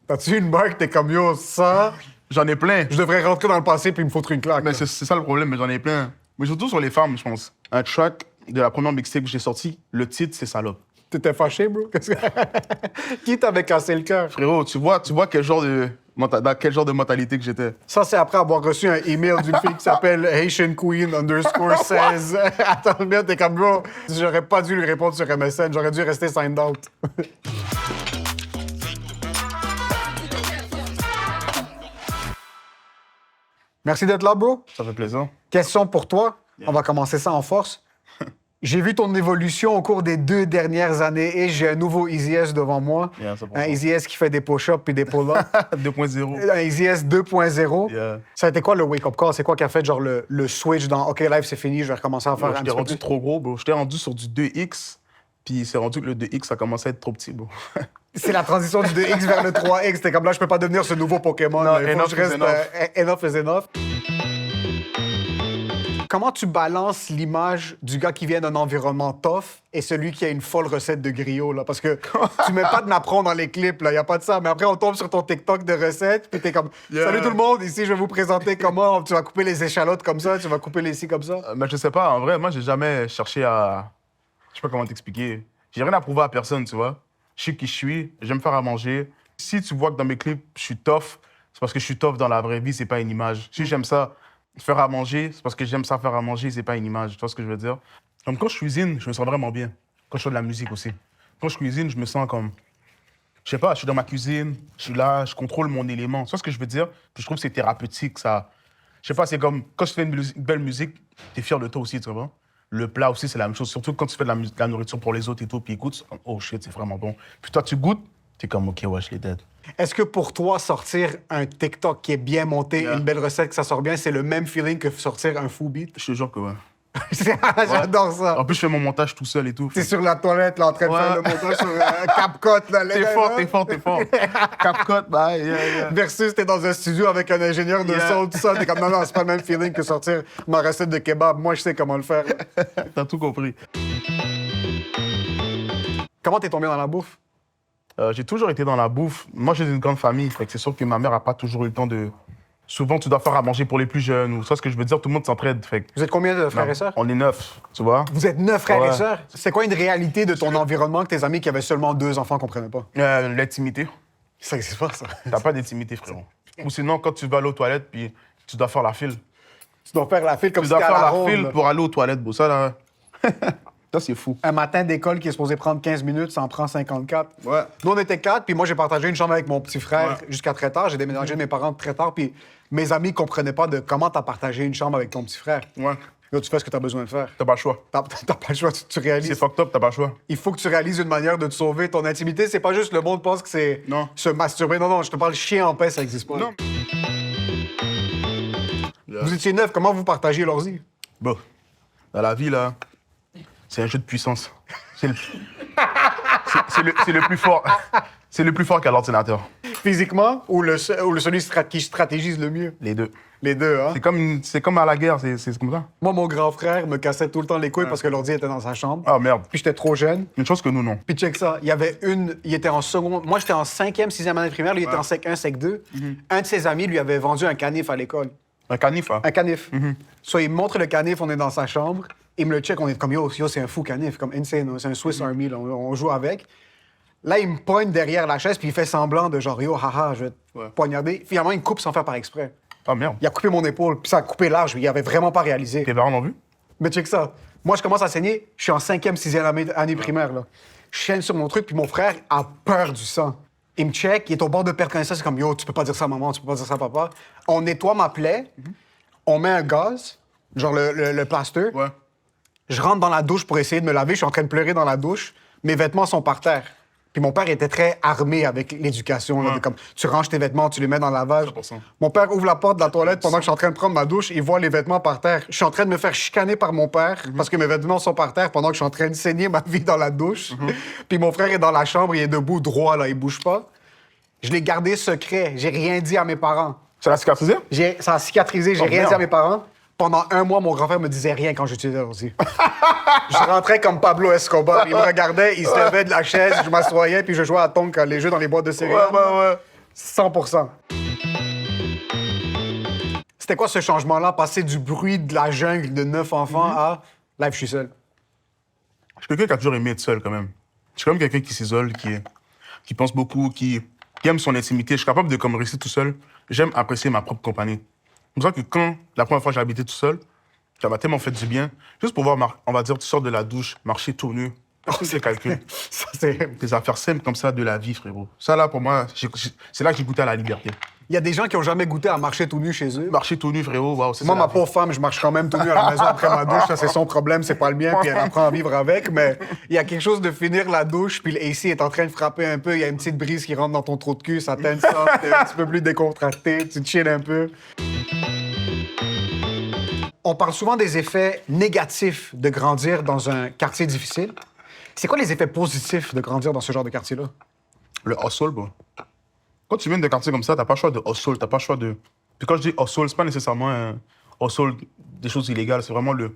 T'as-tu une marque, t'es comme yo, ça, J'en ai plein. je devrais rentrer dans le passé puis me foutre une claque. Mais c'est ça le problème, mais j'en ai plein. Mais surtout sur les femmes, je pense. Un track de la première mixtape que j'ai sorti, le titre, c'est Salope. T'étais fâché, bro? Qui t'avait cassé le cœur? Frérot, tu vois quel genre de, dans quel genre de mentalité que j'étais. Ça, c'est après avoir reçu un email d'une fille qui s'appelle Haitian Queen _16. Attends, bien, t'es comme, bro, j'aurais pas dû lui répondre sur MSN, j'aurais dû rester signed out. Merci d'être là, bro. Ça fait plaisir. Question pour toi. On va commencer ça en force. J'ai vu ton évolution au cours des 2 dernières années et j'ai un nouveau Easy S devant moi. Yeah, c'est pour Un ça. Easy S qui fait des push-ups puis des pull-ups. 2.0. Un Easy S 2.0. Yeah. Ça a été quoi le wake-up call? C'est quoi qui a fait genre le switch dans OK, live, c'est fini, je vais recommencer à faire un J'étais petit peu rendu plus? trop gros, bro. J'étais rendu sur du 2X, puis c'est rendu que le 2X, ça commençait à être trop petit, bro. C'est la transition du 2X vers le 3X. T'es comme là, je peux pas devenir ce nouveau Pokémon. Non, Il faut que enough je is reste enough. enough is enough. Comment tu balances l'image du gars qui vient d'un environnement tough et celui qui a une folle recette de griot, là? Parce que tu mets pas de napron dans les clips, là. Y a pas de ça. Mais après, on tombe sur ton TikTok de recettes, puis t'es comme Yeah. Salut tout le monde, ici, je vais vous présenter comment tu vas couper les échalotes comme ça, tu vas couper les scies comme ça. Mais je sais pas, en vrai, moi, j'ai jamais cherché à. Je sais pas comment t'expliquer. J'ai rien à prouver à personne, tu vois. Je sais qui je suis, j'aime faire à manger. Si tu vois que dans mes clips, je suis tough, c'est parce que je suis tough dans la vraie vie, c'est pas une image. Si j'aime ça, faire à manger, c'est parce que j'aime ça faire à manger, c'est pas une image. Tu vois ce que je veux dire? Comme quand je cuisine, je me sens vraiment bien. Quand je fais de la musique aussi. Quand je cuisine, je me sens comme. Je sais pas, je suis dans ma cuisine, je suis là, je contrôle mon élément. Tu vois ce que je veux dire? Puis je trouve que c'est thérapeutique, ça. Je sais pas, c'est comme quand tu fais une belle musique, t'es fier de toi aussi, tu vois? Le plat aussi, c'est la même chose. Surtout quand tu fais de la nourriture pour les autres et tout, puis ils goûtent, c'est comme, oh shit, c'est vraiment bon. Puis toi, tu goûtes, t'es comme, ok, ouais, je l'ai dead. Est-ce que pour toi, sortir un TikTok qui est bien monté, Yeah. une belle recette, que ça sort bien, c'est le même feeling que sortir un fou beat? Je te jure que ouais. J'adore ça. En plus, je fais mon montage tout seul et tout. T'es sur la toilette, là, en train de Ouais. faire le montage sur CapCut, là. T'es fort, t'es fort, t'es fort. CapCut, bye, yeah. Versus, t'es dans un studio avec un ingénieur de Yeah. son, tout ça. T'es comme, non, c'est pas le même feeling que sortir ma recette de kebab. Moi, je sais comment le faire. T'as tout compris. Comment t'es tombé dans la bouffe? J'ai toujours été dans la bouffe. Moi, j'ai une grande famille, fait que c'est sûr que ma mère a pas toujours eu le temps de. Souvent, tu dois faire à manger pour les plus jeunes, ou ça, ce que je veux dire, tout le monde s'entraide. Fait que, Vous êtes combien de frères et sœurs? on est 9, tu vois. Vous êtes 9 frères et Ouais. sœurs? C'est quoi une réalité de ton environnement que tes amis qui avaient seulement 2 enfants comprenaient pas? L'intimité. Ça existe pas, ça. T'as pas d'intimité, frérot. Ou sinon, quand tu vas aller aux toilettes, puis tu dois faire la file. Tu dois faire la file comme Tu si dois t'étais à faire la la ronde, file là. pour aller aux toilettes, bro. Ça, là. Ça, c'est fou. Un matin d'école qui est supposé prendre 15 minutes, ça en prend 54. Ouais. Nous, on était 4, puis moi, j'ai partagé une chambre avec mon petit frère Ouais. jusqu'à très tard. J'ai déménagé de mes parents très tard, puis mes amis comprenaient pas de comment t'as partagé une chambre avec ton petit frère. Ouais. Là, tu fais ce que t'as besoin de faire. T'as pas le choix. T'as pas le choix, tu C'est réalises. fucked up, t'as pas le choix. Il faut que tu réalises une manière de te sauver. Ton intimité, c'est pas juste le monde pense que c'est Non. se masturber. Non, non, je te parle chien en paix, ça existe pas. Non. Vous étiez 9, comment vous partagez l'ordi? Bon, dans la vie, là, c'est un jeu de puissance. C'est le... c'est le plus fort. C'est le plus fort qu'à l'ordinateur. Physiquement ou celui qui stratégise le mieux? Les deux. Les deux, hein? C'est comme à la guerre, c'est comme ça. Moi, mon grand frère me cassait tout le temps les couilles parce que l'ordi était dans sa chambre. Ah, merde. Puis j'étais trop jeune. Une chose que nous, non. Puis check ça, il était en seconde. Moi, j'étais en 5e, 6e année primaire, lui, il était en sec 1, sec 2. Un de ses amis lui avait vendu un canif à l'école. Un canif, hein. Un canif. Soit il me montre le canif, on est dans sa chambre, il me le check, on est comme yo, c'est un fou canif, comme insane, c'est un Swiss Army, là, on joue avec. Là, il me pointe derrière la chaise, puis il fait semblant de genre yo, haha, je vais te poignarder. Finalement, il me coupe sans faire par exprès. Ah, merde. Il a coupé mon épaule, puis ça a coupé large, il avait vraiment pas réalisé. Tes parents l'ont vu? Mais check ça. Moi, je commence à saigner. Je suis en 5e, 6e année primaire. Là. Je chaîne sur mon truc, puis mon frère a peur du sang. Il me check, il est au bord de perdre connaissance. C'est comme, yo, tu peux pas dire ça à maman, tu peux pas dire ça à papa. On nettoie ma plaie, on met un gaz, genre le plaster. Ouais. Je rentre dans la douche pour essayer de me laver. Je suis en train de pleurer dans la douche. Mes vêtements sont par terre. Puis mon père était très armé avec l'éducation. Là, Ouais. de comme, tu ranges tes vêtements, tu les mets dans le lavage. 100%. Mon père ouvre la porte de la toilette pendant que je suis en train de prendre ma douche. Il voit les vêtements par terre. Je suis en train de me faire chicaner par mon père parce que mes vêtements sont par terre pendant que je suis en train de saigner ma vie dans la douche. Puis mon frère est dans la chambre, il est debout droit, là, il bouge pas. Je l'ai gardé secret. J'ai rien dit à mes parents. Ça l'a cicatrisé? Ça a cicatrisé, j'ai Oh, rien merde. dit à mes parents. Pendant un mois, mon grand-frère me disait rien quand j'utilisais l'ordi. Je rentrais comme Pablo Escobar. Il me regardait, il se levait de la chaise, je m'assoyais, puis je jouais à Tonk, les jeux dans les boîtes de céréales. Ouais. 100%. C'était quoi ce changement-là, passer du bruit de la jungle de 9 enfants à live, je suis seul? Je suis quelqu'un qui a toujours aimé être seul, quand même. Je suis quand même quelqu'un qui s'isole, qui pense beaucoup, qui aime son intimité. Je suis capable de comme, rester tout seul. J'aime apprécier ma propre compagnie. C'est pour ça que quand la première fois j'ai habité tout seul, ça m'a tellement fait du bien. Juste pour voir, on va dire, tu sors de la douche, marcher tout nu. C'est calcul. Ça, c'est... Des affaires simples comme ça de la vie, frérot. Ça, là, pour moi, c'est là que j'ai goûté à la liberté. Il y a des gens qui ont jamais goûté à marcher tout nu chez eux. Marcher tout nu, frérot, waouh, Moi, ma pauvre femme, je marche quand même tout nu à la maison après ma douche. Ça, c'est son problème, c'est pas le mien, puis elle apprend à vivre avec. Mais il y a quelque chose de finir la douche, puis le AC est en train de frapper un peu. Il y a une petite brise qui rentre dans ton trou de cul, ça t'aide ça, t'es un petit peu plus décontracté, tu te chill un peu. On parle souvent des effets négatifs de grandir dans un quartier difficile. C'est quoi les effets positifs de grandir dans ce genre de quartier-là? Le hustle, bro. Quand tu viens de quartier comme ça, t'as pas le choix de hustle, t'as pas le choix de... Puis quand je dis hustle, c'est pas nécessairement un hustle des choses illégales, c'est vraiment le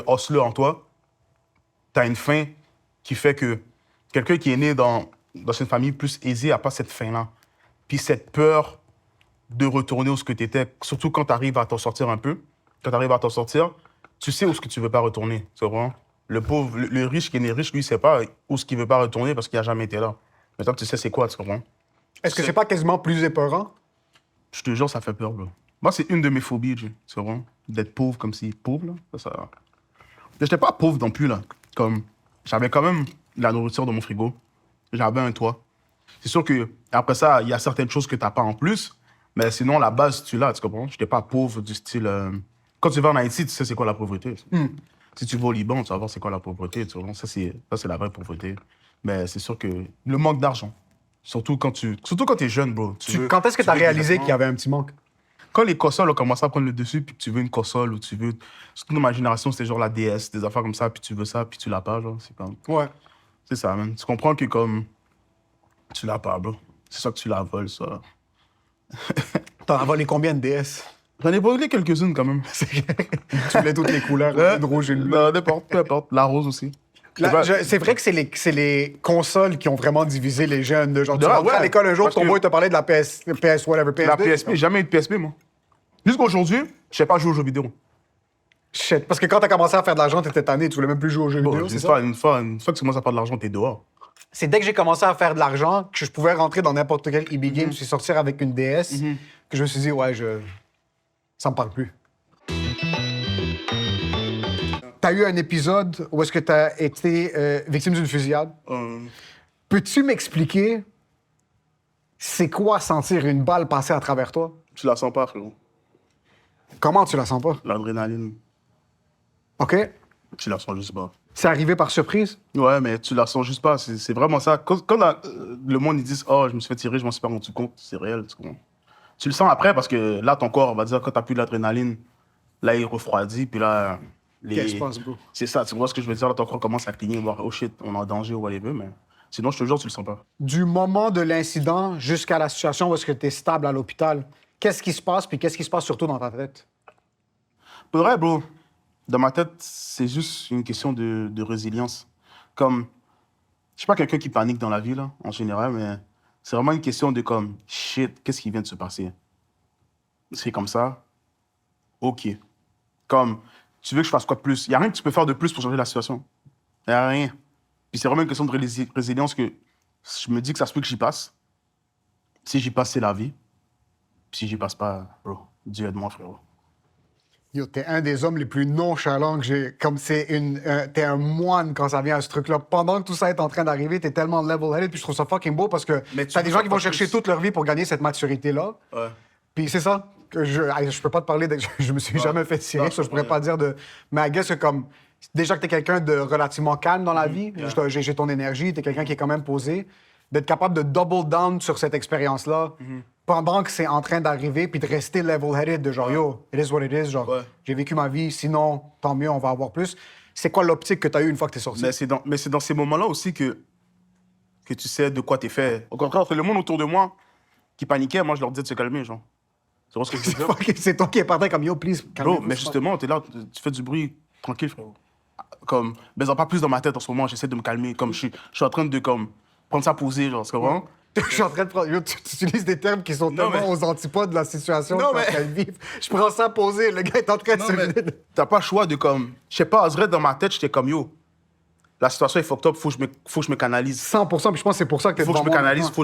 hustler en toi. T'as une faim qui fait que quelqu'un qui est né dans une famille plus aisée a pas cette faim-là. Puis cette peur de retourner où ce que t'étais, surtout quand t'arrives à t'en sortir un peu. Quand t'arrives à t'en sortir, tu sais où ce que tu veux pas retourner, c'est vrai. Le pauvre, le riche qui est né riche, lui, il sait pas où ce qu'il veut pas retourner parce qu'il a jamais été là. Mais toi, tu sais c'est quoi, tu comprends? Est-ce que c'est pas quasiment plus épeurant? Je te jure, ça fait peur, bro. Moi, c'est une de mes phobies, c'est vrai. D'être pauvre comme si... Pauvre, là, ça... J'étais pas pauvre non plus, là. Comme, j'avais quand même de la nourriture dans mon frigo. J'avais un toit. C'est sûr que après ça, il y a certaines choses que t'as pas en plus, mais sinon, la base, tu l'as, tu comprends? J'étais pas pauvre du style... Quand tu vas en Haïti, tu sais c'est quoi la pauvreté. Si tu vas au Liban, tu vas voir c'est quoi la pauvreté, tu vois? Ça, c'est la vraie pauvreté. Mais c'est sûr que le manque d'argent, surtout quand t'es jeune, bro. Quand est-ce que t'as réalisé qu'il y avait un petit manque? Quand les consoles ont commencé à prendre le dessus, puis que tu veux une console, ou tu veux... Surtout dans ma génération, c'était genre la DS, des affaires comme ça, puis tu veux ça, puis tu l'as pas, genre, c'est comme... Ouais. C'est ça, man. Tu comprends que comme... Tu l'as pas, bro. C'est ça que tu la voles, ça. T'en as volé combien de DS? J'en ai volé quelques-unes, quand même. Tu voulais toutes les couleurs, le rouge et le bleu. Non, n'importe, peu importe. La rose aussi. C'est vrai que c'est les consoles qui ont vraiment divisé les jeunes. De genre, tu Ouais, rentrais à l'école un jour, parce ton que- boy te parlait de la PS whatever, PS2. La PSP, jamais eu de PSP, moi. Jusqu'à aujourd'hui, je sais pas jouer aux jeux vidéo. Shit. Parce que quand t'as commencé à faire de l'argent, t'étais tanné, tu voulais même plus jouer aux jeux vidéo, Bon, c'est ça? une fois que tu commences à faire de l'argent, t'es dehors. C'est dès que j'ai commencé à faire de l'argent, que je pouvais rentrer dans n'importe quel EB Game, puis sortir avec une DS, que je me suis dit, ouais, ça me parle plus. T'as eu un épisode où est-ce que t'as été victime d'une fusillade. Peux-tu m'expliquer c'est quoi sentir une balle passer à travers toi? Tu la sens pas, frérot. Comment tu la sens pas? L'adrénaline, OK? tu la sens juste pas. C'est arrivé par surprise? Ouais, mais tu la sens juste pas. C'est vraiment ça. Quand le monde, ils disent « Oh, je me suis fait tirer, je m'en suis pas rendu compte », c'est réel. Tu le sens après parce que là, ton corps, on va dire, quand t'as plus l'adrénaline, là, il refroidit, puis là... Qu'est-ce qui se passe, bro? C'est ça, tu vois ce que je veux dire? Là, ton corps commence à cligner, voir « Oh shit, on est en danger » ou whatever, mais sinon, je te jure, tu le sens pas. Du moment de l'incident jusqu'à la situation où est-ce que t'es stable à l'hôpital, qu'est-ce qui se passe, puis qu'est-ce qui se passe surtout dans ta tête? Pour vrai, bro, dans ma tête, c'est juste une question de résilience. Comme, je suis pas quelqu'un qui panique dans la vie, là, en général, mais c'est vraiment une question de comme, shit, qu'est-ce qui vient de se passer? C'est comme ça? OK. Comme, tu veux que je fasse quoi de plus? Il y a rien que tu peux faire de plus pour changer la situation. Il y a rien. Puis c'est vraiment une question de résilience que je me dis que ça se peut que j'y passe. Si j'y passe, c'est la vie. Puis si j'y passe pas, bro, Dieu aide-moi, frérot. Yo, t'es un des hommes les plus nonchalants que j'ai. Comme t'es un moine quand ça vient à ce truc-là. Pendant que tout ça est en train d'arriver, t'es tellement level-headed, puis je trouve ça fucking beau parce que Mais tu t'as des veux gens faire qui vont pas chercher plus. toute leur vie pour gagner cette maturité-là. Ouais. Puis c'est ça. Que je peux pas te parler de. Je me suis jamais fait tirer, Non, ça, je pourrais ouais. pas dire de. Mais I guess que comme. Déjà que t'es quelqu'un de relativement calme dans la vie, yeah. j'ai ton énergie, t'es quelqu'un qui est quand même posé, d'être capable de double down sur cette expérience-là pendant que c'est en train d'arriver, puis de rester level-headed, de genre, yo, it is what it is, genre, Ouais. j'ai vécu ma vie, sinon, tant mieux, on va avoir plus. C'est quoi l'optique que t'as eu une fois que t'es sorti? Mais c'est dans ces moments-là aussi que tu sais de quoi t'es fait. Au contraire, c'est le monde autour de moi qui paniquait. Moi, je leur disais de se calmer, genre. Tu vois ce que je veux dire? C'est toi qui es parti comme, yo, please, Bro, calmez-vous. mais justement, t'es là, tu fais du bruit tranquille, frérot. Comme, mais pas plus dans ma tête en ce moment, j'essaie de me calmer. Comme, je suis en train de comme, prendre ça posé, genre, tu comprends? Je suis en train de prendre... Yo, tu utilises des termes qui sont tellement mais- aux antipodes de la situation Non, qu'on est en mais- train de vivre. Je prends ça posé, le gars est en train de Non, se mais vider. t'as pas le choix de comme... Je sais pas, en vrai, dans ma tête, j'étais comme, yo, la situation est fucked up, faut que je me canalise. 100%, puis je pense que c'est pour ça que t'es Faut que je me devant moi canalise, maintenant. faut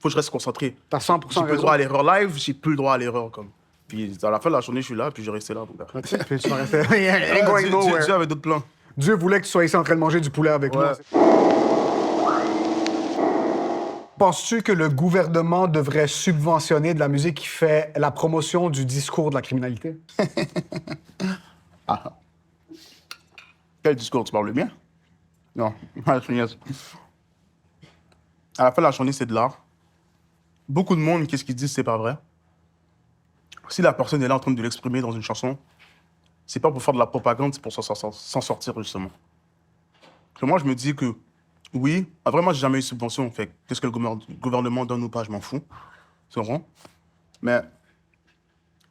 que je reste concentré. T'as 100% J'ai plus le raison. droit à l'erreur live, j'ai plus le droit à l'erreur, comme. Puis à la fin de la journée, je suis là, puis je restais là, mon gars. Puis tu vas rester... Ain't going Dieu nowhere. avait d'autres plans. Dieu voulait que tu sois ici en train de manger du poulet avec Ouais. nous. Penses-tu que le gouvernement devrait subventionner de la musique qui fait la promotion du discours de la criminalité? Ah. Quel discours, tu parles le mien? Non, je niaise. À la fin de la journée, c'est de l'art. Beaucoup de monde, qu'est-ce qu'ils disent, c'est pas vrai. Si la personne est là en train de l'exprimer dans une chanson, c'est pas pour faire de la propagande, c'est pour s'en sortir, justement. Parce que moi, je me dis que, oui, vraiment, j'ai jamais eu de subvention. Fait qu'est-ce que le gouvernement donne ou pas, je m'en fous. C'est vrai. Mais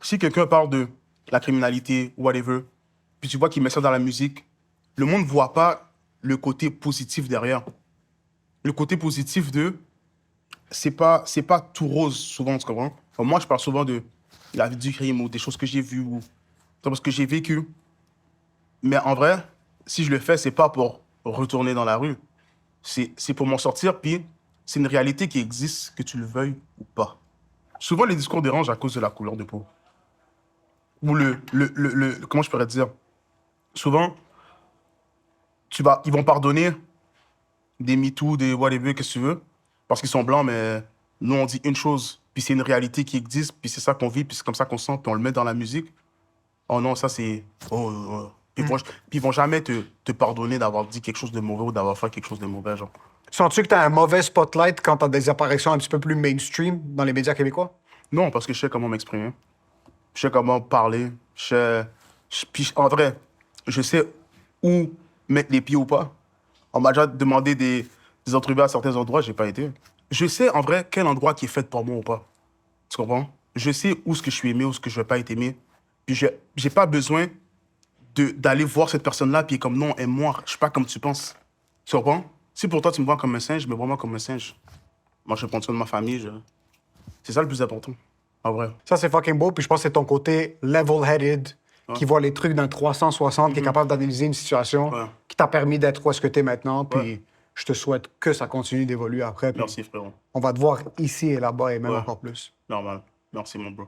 si quelqu'un parle de la criminalité, whatever, puis tu vois qu'il met ça dans la musique, le monde ne voit pas le côté positif derrière. Le côté positif de... C'est pas tout rose, souvent, tu comprends? Enfin, moi, je parle souvent de la vie du crime ou des choses que j'ai vues ou ce que j'ai vécu. Mais en vrai, si je le fais, c'est pas pour retourner dans la rue. C'est pour m'en sortir, puis c'est une réalité qui existe, que tu le veuilles ou pas. Souvent, les discours dérangent à cause de la couleur de peau. Ou comment je pourrais dire? Souvent, ils vont pardonner des MeToo, des whatever, qu'est-ce que tu veux, parce qu'ils sont blancs, mais nous, on dit une chose, puis c'est une réalité qui existe, puis c'est ça qu'on vit, puis c'est comme ça qu'on sent, puis on le met dans la musique. Oh non, ça c'est... Oh. Puis ils vont jamais te pardonner d'avoir dit quelque chose de mauvais ou d'avoir fait quelque chose de mauvais, genre. Sens-tu que t'as un mauvais spotlight quand t'as des apparitions un petit peu plus mainstream dans les médias québécois? Non, parce que je sais comment m'exprimer. Je sais comment parler. Puis en vrai, je sais où mettre les pieds ou pas. On m'a déjà demandé des entrevues à certains endroits, j'ai pas été. Je sais en vrai quel endroit qui est fait pour moi ou pas. Tu comprends? Je sais où ce que je suis aimé, où ce que je vais pas être aimé. Puis j'ai pas besoin d'aller voir cette personne-là, puis comme non, aime-moi, je suis pas comme tu penses. Tu comprends? Si pour toi tu me vois comme un singe, me vois moi comme un singe. Moi, je prends soin de ma famille. C'est ça le plus important, en vrai. Ça, c'est fucking beau, puis je pense que c'est ton côté level-headed, qui voit les trucs d'un 360, qui est capable d'analyser une situation, Ouais. qui t'a permis d'être où est-ce que t'es maintenant, puis Ouais. je te souhaite que ça continue d'évoluer après. Puis Merci, frérot. on va te voir ici et là-bas et même Ouais. encore plus. Normal. Merci, mon bro.